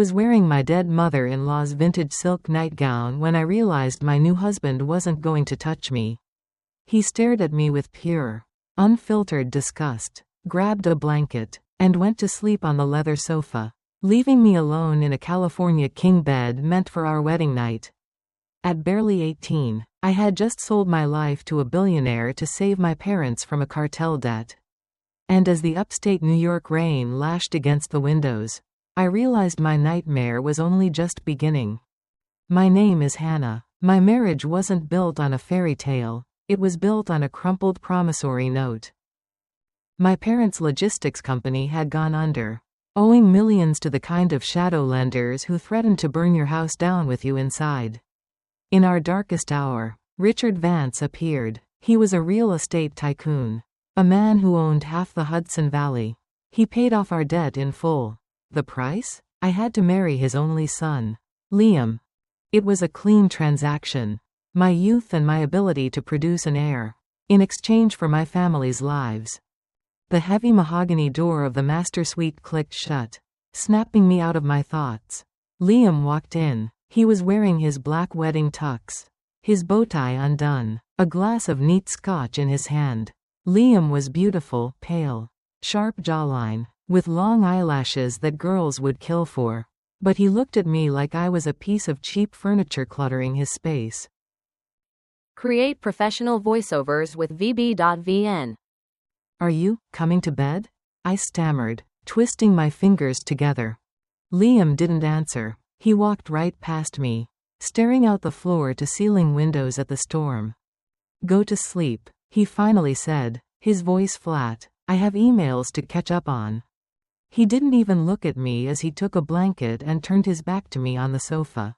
was wearing my dead mother-in-law's vintage silk nightgown when I realized my new husband wasn't going to touch me. He stared at me with pure, unfiltered disgust, grabbed a blanket, and went to sleep on the leather sofa, leaving me alone in a California king bed meant for our wedding night. At barely 18, I had just sold my life to a billionaire to save my parents from a cartel debt. And as the upstate New York rain lashed against the windows, I realized my nightmare was only just beginning. My name is Hannah. My marriage wasn't built on a fairy tale, it was built on a crumpled promissory note. My parents' logistics company had gone under, owing millions to the kind of shadow lenders who threatened to burn your house down with you inside. In our darkest hour, Richard Vance appeared. He was a real estate tycoon, a man who owned half the Hudson Valley. He paid off our debt in full. The price? I had to marry his only son, Liam. It was a clean transaction. My youth and my ability to produce an heir, in exchange for my family's lives. The heavy mahogany door of the master suite clicked shut, snapping me out of my thoughts. Liam walked in. He was wearing his black wedding tux, his bow tie undone, a glass of neat scotch in his hand. Liam was beautiful, pale, sharp jawline, with long eyelashes that girls would kill for. But he looked at me like I was a piece of cheap furniture cluttering his space. Create professional voiceovers with VB.VN. Are you coming to bed? I stammered, twisting my fingers together. Liam didn't answer. He walked right past me, staring out the floor-to-ceiling windows at the storm. Go to sleep, he finally said, his voice flat. I have emails to catch up on. He didn't even look at me as he took a blanket and turned his back to me on the sofa.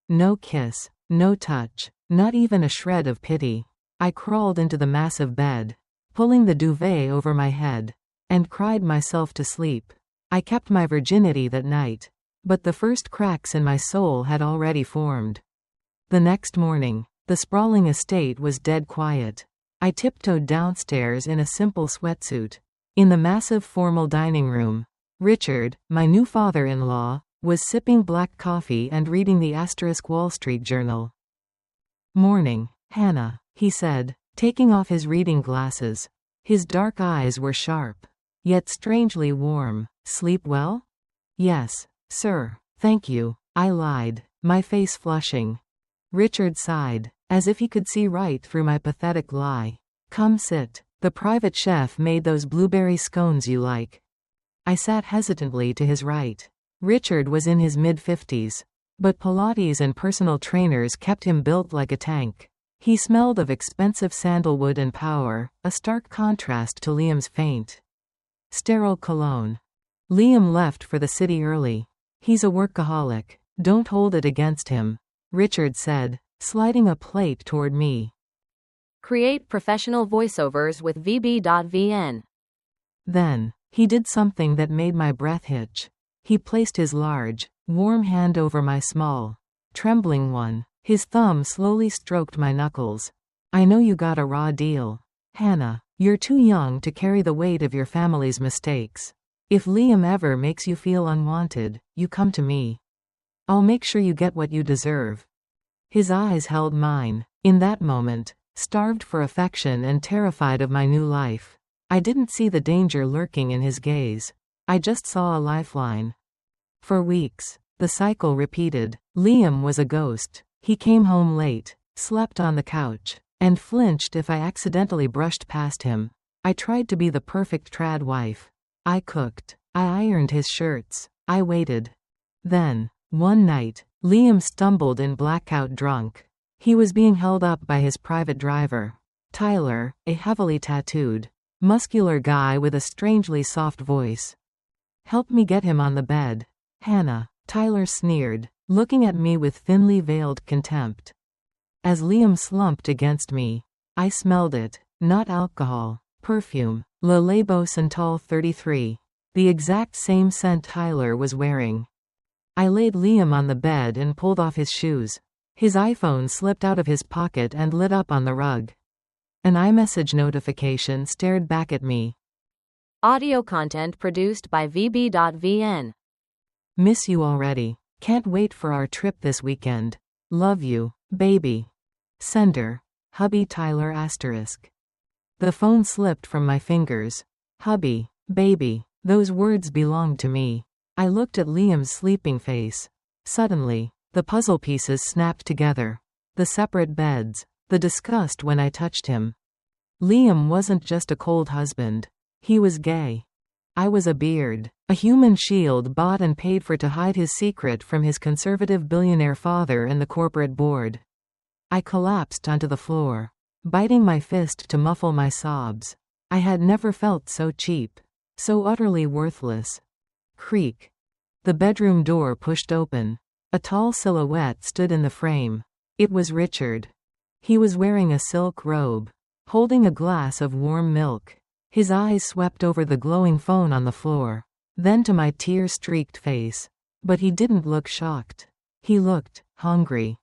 No kiss, no touch, not even a shred of pity. I crawled into the massive bed, pulling the duvet over my head, and cried myself to sleep. I kept my virginity that night, but the first cracks in my soul had already formed. The next morning, the sprawling estate was dead quiet. I tiptoed downstairs in a simple sweatsuit. In the massive formal dining room, Richard, my new father-in-law, was sipping black coffee and reading the Wall Street Journal. Morning, Hannah, he said, taking off his reading glasses. His dark eyes were sharp, yet strangely warm. Sleep well? Yes, sir, thank you, I lied, my face flushing. Richard sighed, as if he could see right through my pathetic lie. Come sit. The private chef made those blueberry scones you like. I sat hesitantly to his right. Richard was in his mid-50s, but Pilates and personal trainers kept him built like a tank. He smelled of expensive sandalwood and power, a stark contrast to Liam's faint, sterile cologne. Liam left for the city early. He's a workaholic. Don't hold it against him, Richard said, sliding a plate toward me. Create professional voiceovers with VB.VN. Then, he did something that made my breath hitch. He placed his large, warm hand over my small, trembling one. His thumb slowly stroked my knuckles. I know you got a raw deal, Hannah. You're too young to carry the weight of your family's mistakes. If Liam ever makes you feel unwanted, you come to me. I'll make sure you get what you deserve. His eyes held mine. In that moment, starved for affection and terrified of my new life, I didn't see the danger lurking in his gaze. I just saw a lifeline. For weeks, the cycle repeated. Liam was a ghost. He came home late, slept on the couch, and flinched if I accidentally brushed past him. I tried to be the perfect trad wife. I cooked. I ironed his shirts. I waited. Then, one night, Liam stumbled in blackout drunk. He was being held up by his private driver, Tyler, a heavily tattooed, muscular guy with a strangely soft voice. Help me get him on the bed, Hannah, Tyler sneered, looking at me with thinly veiled contempt. As Liam slumped against me, I smelled it, not alcohol, perfume, Le Labo Santal 33, the exact same scent Tyler was wearing. I laid Liam on the bed and pulled off his shoes. His iPhone slipped out of his pocket and lit up on the rug. An iMessage notification stared back at me. Audio content produced by VB.VN. Miss you already. Can't wait for our trip this weekend. Love you, baby. Sender. Hubby Tyler asterisk. The phone slipped from my fingers. Hubby, baby, those words belonged to me. I looked at Liam's sleeping face. Suddenly, the puzzle pieces snapped together. The separate beds, the disgust when I touched him. Liam wasn't just a cold husband. He was gay. I was a beard, a human shield bought and paid for to hide his secret from his conservative billionaire father and the corporate board. I collapsed onto the floor, biting my fist to muffle my sobs. I had never felt so cheap, so utterly worthless. Creak. The bedroom door pushed open. A tall silhouette stood in the frame. It was Richard. He was wearing a silk robe, holding a glass of warm milk. His eyes swept over the glowing phone on the floor, then to my tear-streaked face. But he didn't look shocked. He looked hungry.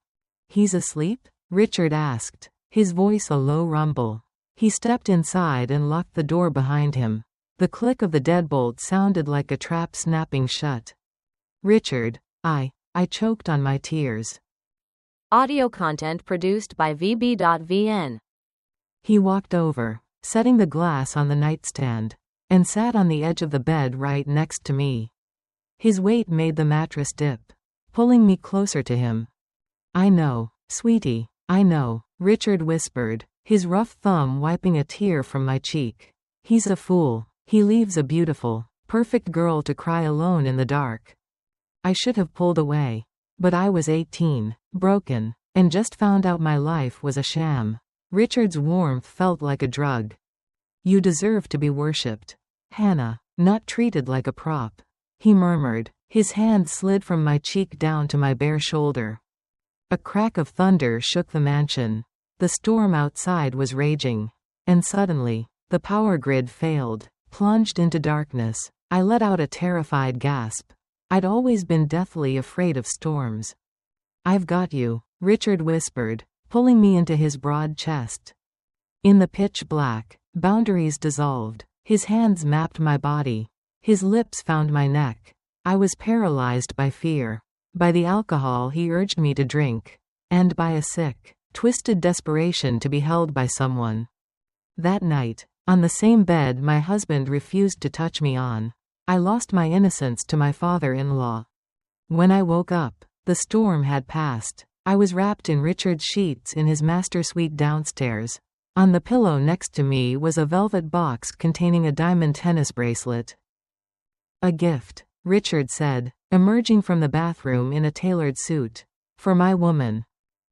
He's asleep? Richard asked, his voice a low rumble. He stepped inside and locked the door behind him. The click of the deadbolt sounded like a trap snapping shut. Richard, I choked on my tears. Audio content produced by VB.VN. He walked over, setting the glass on the nightstand, and sat on the edge of the bed right next to me. His weight made the mattress dip, pulling me closer to him. I know, sweetie, I know, Richard whispered, his rough thumb wiping a tear from my cheek. He's a fool. He leaves a beautiful, perfect girl to cry alone in the dark. I should have pulled away. But I was 18, broken, and just found out my life was a sham. Richard's warmth felt like a drug. You deserve to be worshipped, Hannah, not treated like a prop. He murmured. His hand slid from my cheek down to my bare shoulder. A crack of thunder shook the mansion. The storm outside was raging. And suddenly, the power grid failed, plunged into darkness. I let out a terrified gasp. I'd always been deathly afraid of storms. I've got you, Richard whispered, pulling me into his broad chest. In the pitch black, boundaries dissolved. His hands mapped my body. His lips found my neck. I was paralyzed by fear, by the alcohol he urged me to drink, and by a sick, twisted desperation to be held by someone. That night, on the same bed my husband refused to touch me on, I lost my innocence to my father-in-law. When I woke up, the storm had passed. I was wrapped in Richard's sheets in his master suite downstairs. On the pillow next to me was a velvet box containing a diamond tennis bracelet. A gift, Richard said, emerging from the bathroom in a tailored suit. For my woman.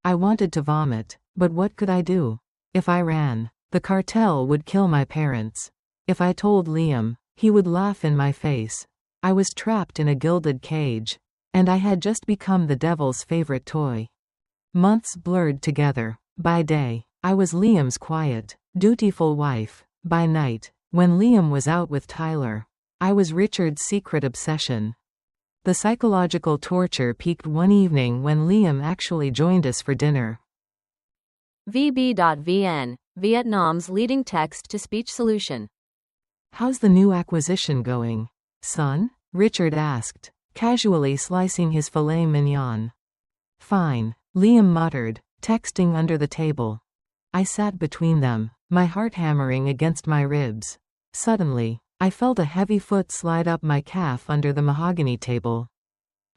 I wanted to vomit, but what could I do? If I ran, the cartel would kill my parents. If I told Liam, he would laugh in my face. I was trapped in a gilded cage, and I had just become the devil's favorite toy. Months blurred together. By day, I was Liam's quiet, dutiful wife. By night, when Liam was out with Tyler, I was Richard's secret obsession. The psychological torture peaked one evening when Liam actually joined us for dinner. VB.VN, Vietnam's leading text-to-speech solution. How's the new acquisition going, son? Richard asked, casually slicing his filet mignon. Fine, Liam muttered, texting under the table. I sat between them, my heart hammering against my ribs. Suddenly, I felt a heavy foot slide up my calf under the mahogany table.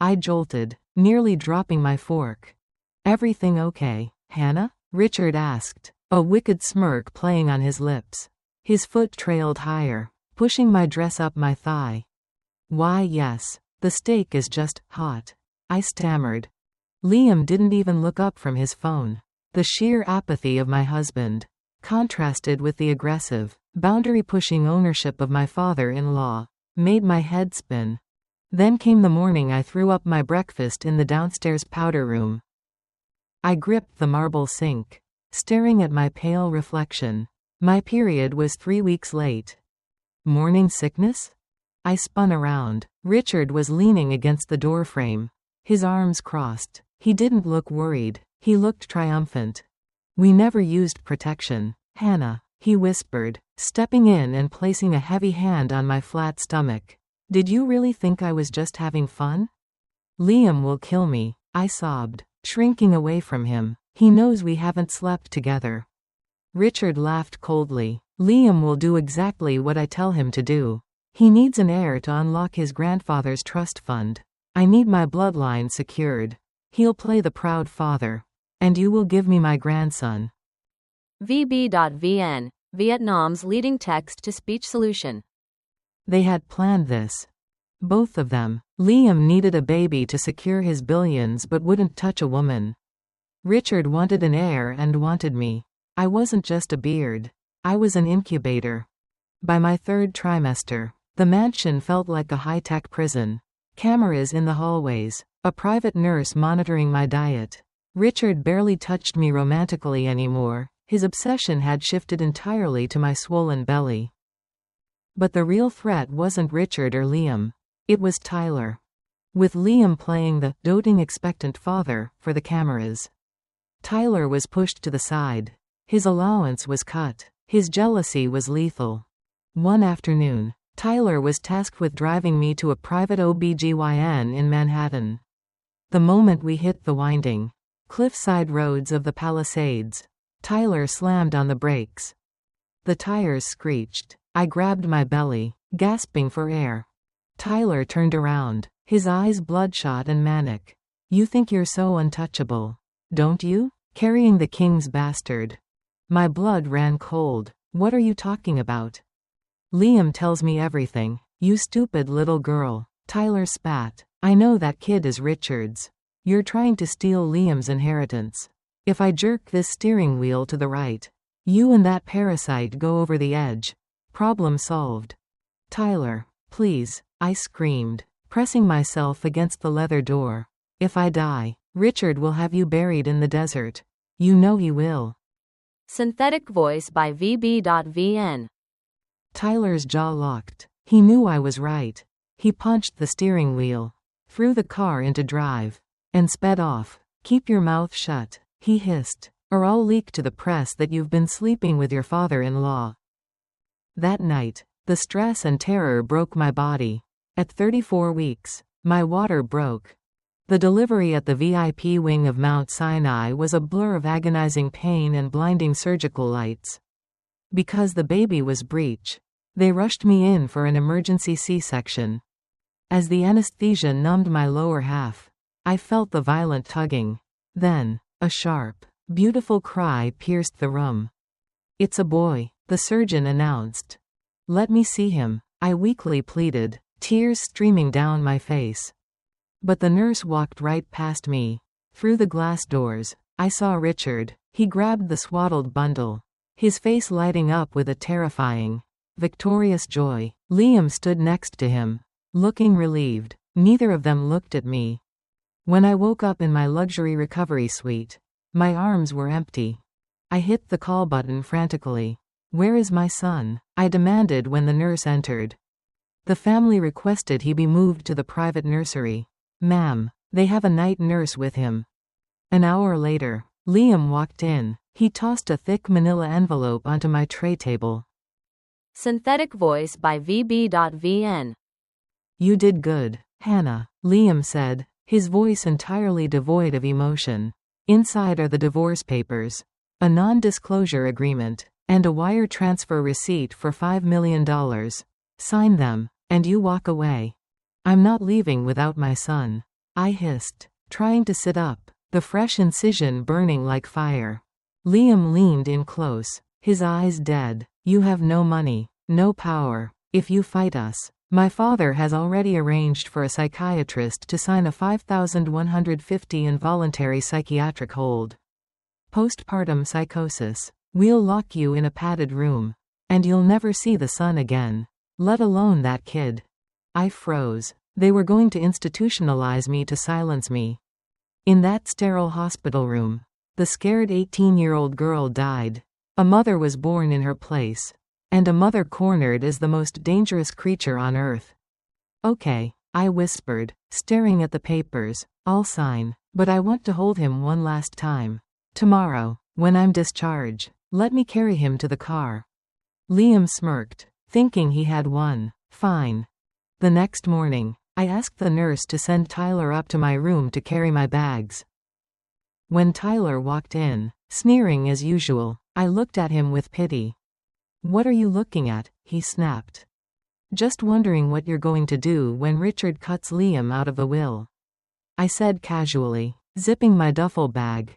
I jolted, nearly dropping my fork. Everything okay, Hannah? Richard asked, a wicked smirk playing on his lips. His foot trailed higher, pushing my dress up my thigh. Why, yes, the steak is just hot, I stammered. Liam didn't even look up from his phone. The sheer apathy of my husband, contrasted with the aggressive, boundary-pushing ownership of my father-in-law, made my head spin. Then came the morning I threw up my breakfast in the downstairs powder room. I gripped the marble sink, staring at my pale reflection. My period was 3 weeks late. Morning sickness? I spun around. Richard was leaning against the doorframe, his arms crossed. He didn't look worried. He looked triumphant. We never used protection, Hannah, he whispered, stepping in and placing a heavy hand on my flat stomach. Did you really think I was just having fun? Liam will kill me, I sobbed, shrinking away from him. He knows we haven't slept together. Richard laughed coldly. Liam will do exactly what I tell him to do. He needs an heir to unlock his grandfather's trust fund. I need my bloodline secured. He'll play the proud father. And you will give me my grandson. VB.VN, Vietnam's leading text-to-speech solution. They had planned this. Both of them. Liam needed a baby to secure his billions but wouldn't touch a woman. Richard wanted an heir and wanted me. I wasn't just a beard. I was an incubator. By my third trimester, the mansion felt like a high-tech prison. Cameras in the hallways. A private nurse monitoring my diet. Richard barely touched me romantically anymore. His obsession had shifted entirely to my swollen belly. But the real threat wasn't Richard or Liam. It was Tyler. With Liam playing the doting expectant father for the cameras. Tyler was pushed to the side. His allowance was cut. His jealousy was lethal. One afternoon, Tyler was tasked with driving me to a private OBGYN in Manhattan. The moment we hit the winding, cliffside roads of the Palisades, Tyler slammed on the brakes. The tires screeched. I grabbed my belly, gasping for air. Tyler turned around, his eyes bloodshot and manic. You think you're so untouchable, don't you? Carrying the king's bastard. My blood ran cold. What are you talking about? Liam tells me everything. You stupid little girl. Tyler spat. I know that kid is Richard's. You're trying to steal Liam's inheritance. If I jerk this steering wheel to the right, you and that parasite go over the edge. Problem solved. Tyler, please, I screamed, pressing myself against the leather door. If I die, Richard will have you buried in the desert. You know he will. Synthetic voice by VB.VN. Tyler's jaw locked. He knew I was right. He punched the steering wheel, threw the car into drive, and sped off. Keep your mouth shut, he hissed, or I'll leak to the press that you've been sleeping with your father-in-law. That night, the stress and terror broke my body. At 34 weeks, my water broke. The delivery at the VIP wing of Mount Sinai was a blur of agonizing pain and blinding surgical lights. Because the baby was breech, they rushed me in for an emergency C-section. As the anesthesia numbed my lower half, I felt the violent tugging. Then, a sharp, beautiful cry pierced the room. It's a boy, the surgeon announced. Let me see him, I weakly pleaded, tears streaming down my face. But the nurse walked right past me. Through the glass doors, I saw Richard. He grabbed the swaddled bundle, his face lighting up with a terrifying, victorious joy. Liam stood next to him, looking relieved. Neither of them looked at me. When I woke up in my luxury recovery suite, my arms were empty. I hit the call button frantically. Where is my son? I demanded when the nurse entered. The family requested he be moved to the private nursery. Ma'am, they have a night nurse with him. An hour later, Liam walked in. He tossed a thick manila envelope onto my tray table. Synthetic voice by VB.VN. You did good, Hannah, Liam said, his voice entirely devoid of emotion. Inside are the divorce papers, a non-disclosure agreement, and a wire transfer receipt for $5 million. Sign them, and you walk away. I'm not leaving without my son, I hissed, trying to sit up, the fresh incision burning like fire. Liam leaned in close, his eyes dead. You have no money, no power. If you fight us, my father has already arranged for a psychiatrist to sign a $5,150 involuntary psychiatric hold. Postpartum psychosis. We'll lock you in a padded room. And you'll never see the sun again. Let alone that kid. I froze. They were going to institutionalize me to silence me. In that sterile hospital room, the scared 18-year-old girl died. A mother was born in her place. And a mother cornered as the most dangerous creature on earth. Okay, I whispered, staring at the papers. I'll sign, but I want to hold him one last time. Tomorrow, when I'm discharged, let me carry him to the car. Liam smirked, thinking he had won. Fine. The next morning, I asked the nurse to send Tyler up to my room to carry my bags. When Tyler walked in, sneering as usual, I looked at him with pity. "What are you looking at?" he snapped. "Just wondering what you're going to do when Richard cuts Liam out of the will," I said casually, zipping my duffel bag.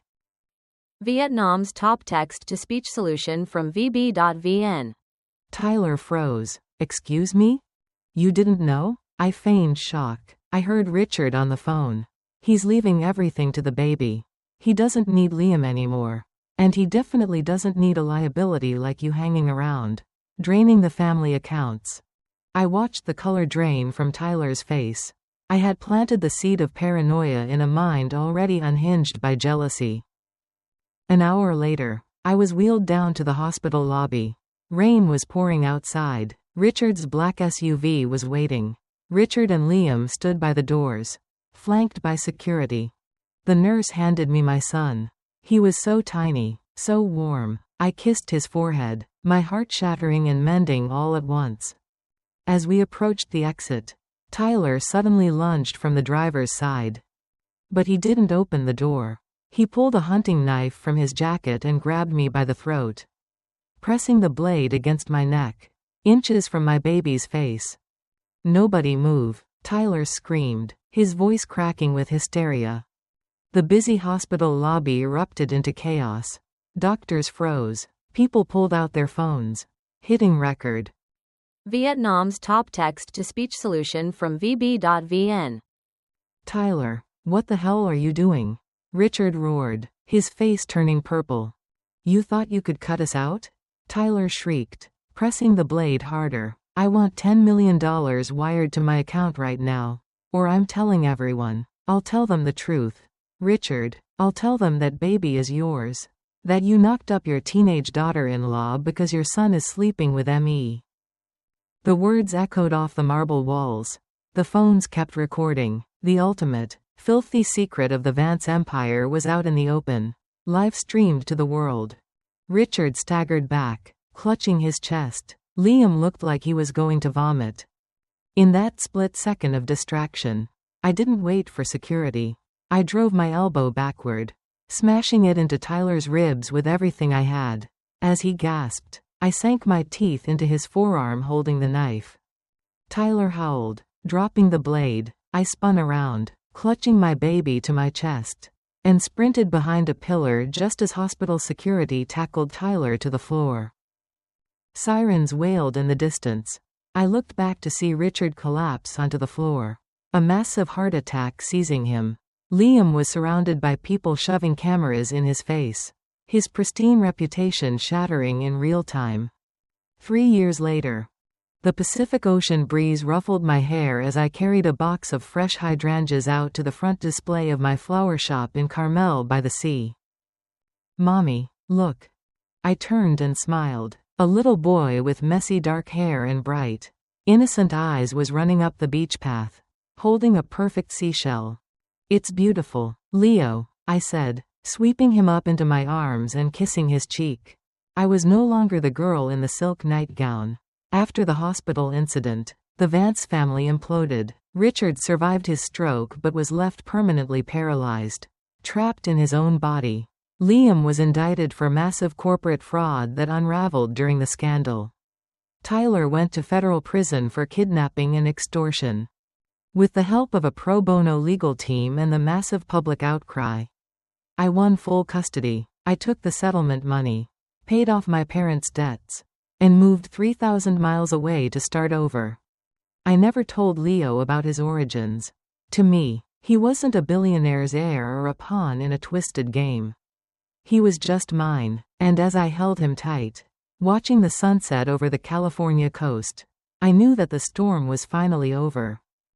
Vietnam's top text-to-speech solution from VB.VN. Tyler froze. "Excuse me? You didn't know?" I feigned shock. "I heard Richard on the phone. He's leaving everything to the baby. He doesn't need Liam anymore. And he definitely doesn't need a liability like you hanging around, draining the family accounts." I watched the color drain from Tyler's face. I had planted the seed of paranoia in a mind already unhinged by jealousy. An hour later, I was wheeled down to the hospital lobby. Rain was pouring outside. Richard's black SUV was waiting. Richard and Liam stood by the doors, flanked by security. The nurse handed me my son. He was so tiny, so warm. I kissed his forehead, my heart shattering and mending all at once. As we approached the exit, Tyler suddenly lunged from the driver's side. But he didn't open the door. He pulled a hunting knife from his jacket and grabbed me by the throat, pressing the blade against my neck, inches from my baby's face. "Nobody move," Tyler screamed, his voice cracking with hysteria. The busy hospital lobby erupted into chaos. Doctors froze. People pulled out their phones. Hitting record. Vietnam's top text-to-speech solution from VB.VN. "Tyler, what the hell are you doing?" Richard roared, his face turning purple. "You thought you could cut us out?" Tyler shrieked, pressing the blade harder. "I want $10 million wired to my account right now. Or I'm telling everyone. I'll tell them the truth. Richard, I'll tell them that baby is yours. That you knocked up your teenage daughter-in-law because your son is sleeping with me." The words echoed off the marble walls. The phones kept recording. The ultimate, filthy secret of the Vance empire was out in the open, live-streamed to the world. Richard staggered back, clutching his chest. Liam looked like he was going to vomit. In that split second of distraction, I didn't wait for security. I drove my elbow backward, smashing it into Tyler's ribs with everything I had. As he gasped, I sank my teeth into his forearm holding the knife. Tyler howled. Dropping the blade, I spun around, clutching my baby to my chest, and sprinted behind a pillar just as hospital security tackled Tyler to the floor. Sirens wailed in the distance. I looked back to see Richard collapse onto the floor, a massive heart attack seizing him. Liam was surrounded by people shoving cameras in his face, his pristine reputation shattering in real time. 3 years later, the Pacific Ocean breeze ruffled my hair as I carried a box of fresh hydrangeas out to the front display of my flower shop in Carmel by the sea. "Mommy, look." I turned and smiled. A little boy with messy dark hair and bright, innocent eyes was running up the beach path, holding a perfect seashell. "It's beautiful, Leo," I said, sweeping him up into my arms and kissing his cheek. I was no longer the girl in the silk nightgown. After the hospital incident, the Vance family imploded. Richard survived his stroke but was left permanently paralyzed, trapped in his own body. Liam was indicted for massive corporate fraud that unraveled during the scandal. Tyler went to federal prison for kidnapping and extortion. With the help of a pro bono legal team and the massive public outcry, I won full custody. I took the settlement money, paid off my parents' debts, and moved 3,000 miles away to start over. I never told Leo about his origins. To me, he wasn't a billionaire's heir or a pawn in a twisted game. He was just mine, and as I held him tight, watching the sunset over the California coast, I knew that the storm was finally over.